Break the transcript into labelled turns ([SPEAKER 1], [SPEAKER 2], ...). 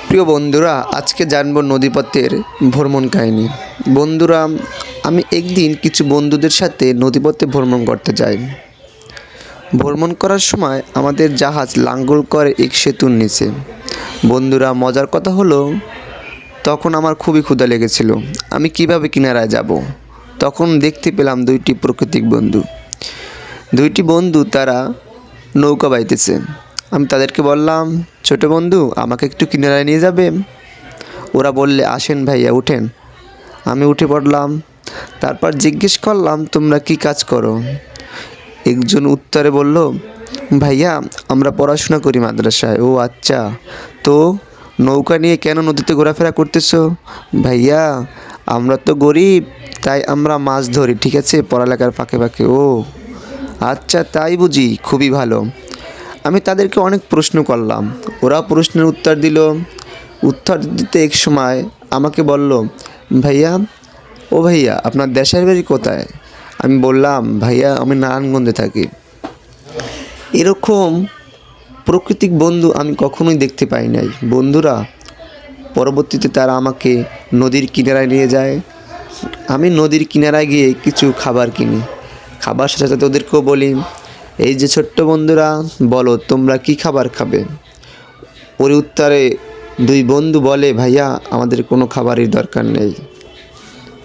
[SPEAKER 1] প্রিয় বন্ধুরা, আজকে জানবো নদীপথের ভ্রমণ কাহিনী। বন্ধুরা, আমি একদিন কিছু বন্ধুদের সাথে নদীপথে ভ্রমণ করতে যাই। ভ্রমণ করার সময় আমাদের জাহাজ লাঙ্গল করে এক সেতুর নিচে। বন্ধুরা, মজার কথা হলো তখন আমার খুবই ক্ষুধা লেগেছিল। আমি কিভাবে কিনারায় যাব? তখন দেখতে পেলাম দুইটি প্রাকৃতিক বন্ধু। তারা নৌকা বাইতেছে। আমি তাদেরকে বললাম, ছোট বন্ধু, আমাকে একটু কিনারায় নিয়ে যাবে? ওরা বললে, আসেন ভাইয়া, উঠেন। আমি উঠে পড়লাম। তারপর জিজ্ঞেস করলাম, তোমরা কি কাজ করো? একজন উত্তরে বলল, ভাইয়া, আমরা পড়াশোনা করি মাদ্রাসায়। ও আচ্ছা, তো নৌকা নিয়ে কেন নদীতে ঘোরাফেরা করতেছো? ভাইয়া, আমরা তো গরিব, তাই আমরা মাছ ধরি, ঠিক আছে, পড়ালেখার ফাঁকে ফাঁকে। ও আচ্ছা, তাই বুঝি, খুবই ভালো। আমি তাদেরকে অনেক প্রশ্ন করলাম, ওরা প্রশ্নের উত্তর দিল। উত্তর দিতে এক সময় আমাকে বলল, ভাইয়া, ও ভাইয়া, আপনার দেশের বাড়ি কোথায়? আমি বললাম, ভাইয়া, আমি নারায়ণগঞ্জে থাকি। এরকম প্রাকৃতিক বন্ধু আমি কখনোই দেখতে পাই নাই। বন্ধুরা, পরবর্তীতে তারা আমাকে নদীর কিনারায় নিয়ে যায়। আমি নদীর কিনারায় গিয়ে কিছু খাবার কিনি। খাবার সাথে সাথে ওদেরকেও বলি, এই যে ছোট্ট বন্ধুরা, বলো তোমরা কি খাবার খাবে? ওর উত্তরে দুই বন্ধু বলে, ভাইয়া, আমাদের কোনো খাবারের দরকার নেই।